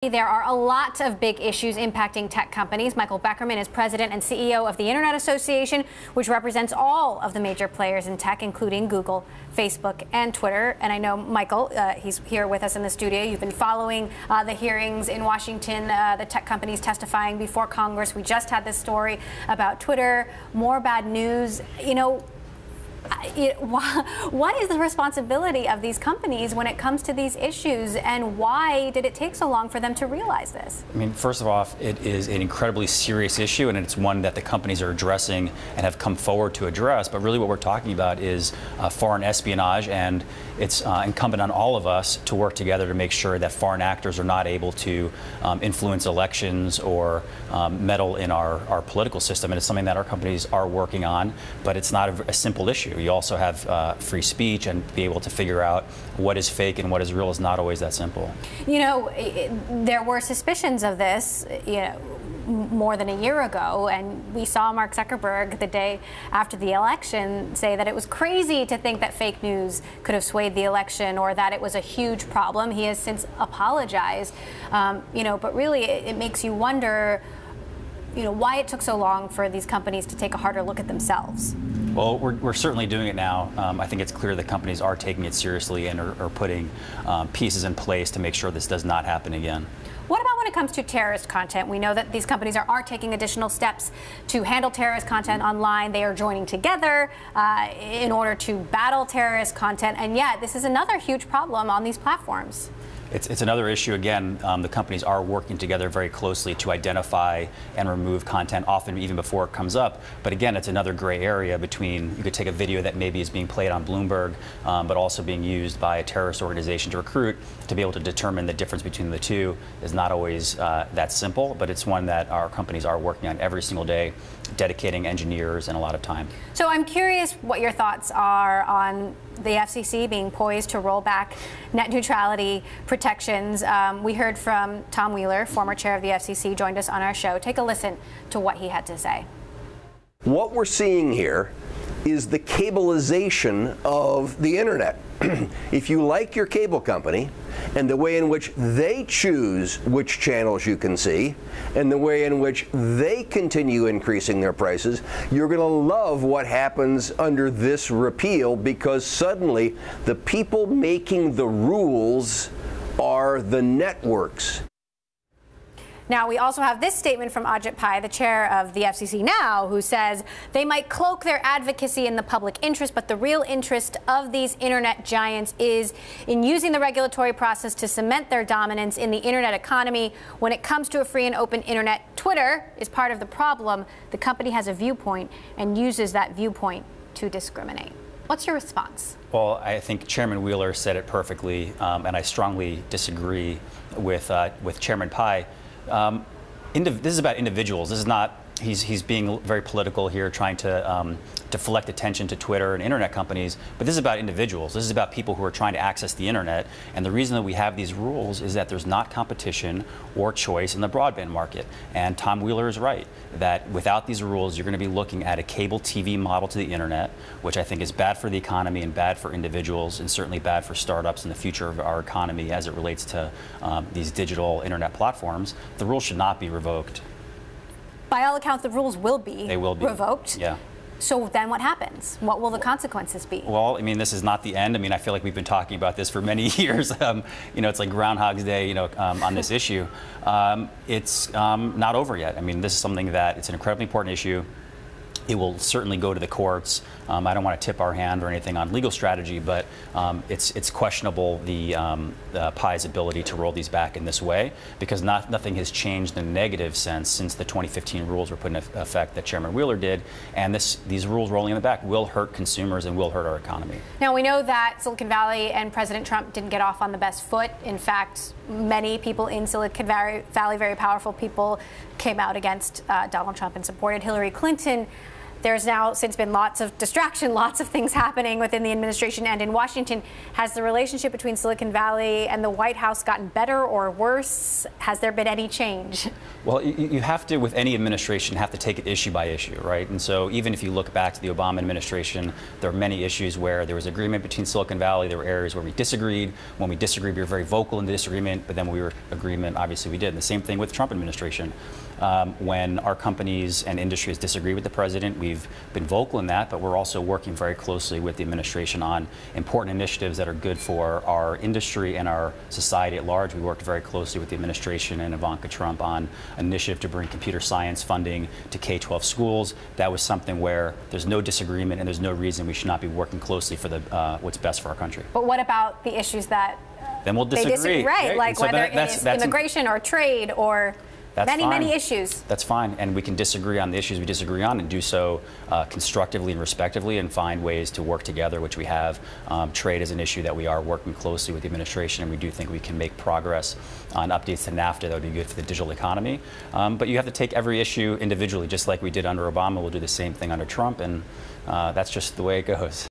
There are a lot of big issues impacting tech companies. Michael Beckerman is president and CEO of the Internet Association, which represents all of the major players in tech, including Google, Facebook, and Twitter. And I know Michael, he's here with us in the studio. You've been following the hearings in Washington, the tech companies testifying before Congress. We just had this story about Twitter. More bad news. You know, what is the responsibility of these companies when it comes to these issues, and why did it take so long for them to realize this? I mean, first of all, it is an incredibly serious issue, and it's one that the companies are addressing and have come forward to address. But really what we're talking about is foreign espionage, and it's incumbent on all of us to work together to make sure that foreign actors are not able to influence elections or meddle in our political system. And it's something that our companies are working on, but it's not a simple issue. You also have free speech, and be able to figure out what is fake and what is real is not always that simple. You know, there were suspicions of this, more than a year ago, and we saw Mark Zuckerberg the day after the election say that it was crazy to think that fake news could have swayed the election, or that it was a huge problem. He has since apologized, but really it makes you wonder, why it took so long for these companies to take a harder look at themselves. Well, we're certainly doing it now. I think it's clear that companies are taking it seriously and are putting pieces in place to make sure this does not happen again. What about when it comes to terrorist content? We know that these companies are taking additional steps to handle terrorist content online. They are joining together in order to battle terrorist content, and yet this is another huge problem on these platforms. It's another issue. Again, the companies are working together very closely to identify and remove content, often even before it comes up. But again, it's another gray area between, you could take a video that maybe is being played on Bloomberg, but also being used by a terrorist organization to recruit. To be able to determine the difference between the two is not always that simple, but it's one that our companies are working on every single day, dedicating engineers and a lot of time. So I'm curious what your thoughts are on the FCC being poised to roll back net neutrality protections. We heard from Tom Wheeler, former chair of the FCC, joined us on our show. Take a listen to what he had to say. What we're seeing here is the cableization of the internet. If you like your cable company and the way in which they choose which channels you can see and the way in which they continue increasing their prices, you're going to love what happens under this repeal, because suddenly the people making the rules are the networks. Now, we also have this statement from Ajit Pai, the chair of the FCC now, who says they might cloak their advocacy in the public interest, but the real interest of these internet giants is in using the regulatory process to cement their dominance in the internet economy. When it comes to a free and open internet, Twitter is part of the problem. The company has a viewpoint and uses that viewpoint to discriminate. What's your response? Well, I think Chairman Wheeler said it perfectly, and I strongly disagree with Chairman Pai. This is about individuals. This is not, he's being very political here, trying to deflect attention to Twitter and internet companies, but this is about individuals. This is about people who are trying to access the internet, and the reason that we have these rules is that there's not competition or choice in the broadband market. And Tom Wheeler is right, that without these rules, you're going to be looking at a cable TV model to the internet, which I think is bad for the economy and bad for individuals, and certainly bad for startups and the future of our economy as it relates to these digital internet platforms. The rules should not be revoked. By all accounts, the rules will be revoked. Yeah. So then what happens? What will the consequences be? Well, I mean, this is not the end. I mean, I feel like we've been talking about this for many years. It's like Groundhog's Day, on this issue. It's not over yet. I mean, this is something that it's an incredibly important issue. It will certainly go to the courts. I don't want to tip our hand or anything on legal strategy, but it's questionable the Pai's ability to roll these back in this way, because nothing has changed in a negative sense since the 2015 rules were put in effect that Chairman Wheeler did, and these rules rolling in the back will hurt consumers and will hurt our economy. Now, we know that Silicon Valley and President Trump didn't get off on the best foot. In fact, many people in Silicon Valley, very powerful people, came out against Donald Trump and supported Hillary Clinton. There's now since been lots of distraction, lots of things happening within the administration and in Washington. Has the relationship between Silicon Valley and the White House gotten better or worse? Has there been any change? Well, you have to, with any administration, have to take it issue by issue, right? And so even if you look back to the Obama administration, there are many issues where there was agreement between Silicon Valley. There were areas where we disagreed. When we disagreed, we were very vocal in the disagreement, but then when we were in agreement, obviously we did. And the same thing with the Trump administration. When our companies and industries disagree with the president, we've been vocal in that, but we're also working very closely with the administration on important initiatives that are good for our industry and our society at large. We worked very closely with the administration and Ivanka Trump on an initiative to bring computer science funding to K-12 schools. That was something where there's no disagreement and there's no reason we should not be working closely for what's best for our country. But what about the issues that then we'll disagree, right? Like so whether it's immigration or trade or many issues. That's fine, and we can disagree on the issues we disagree on and do so constructively and respectively and find ways to work together, which we have. Trade is an issue that we are working closely with the administration, and we do think we can make progress on updates to NAFTA that would be good for the digital economy. But you have to take every issue individually, just like we did under Obama. We'll do the same thing under Trump, and that's just the way it goes.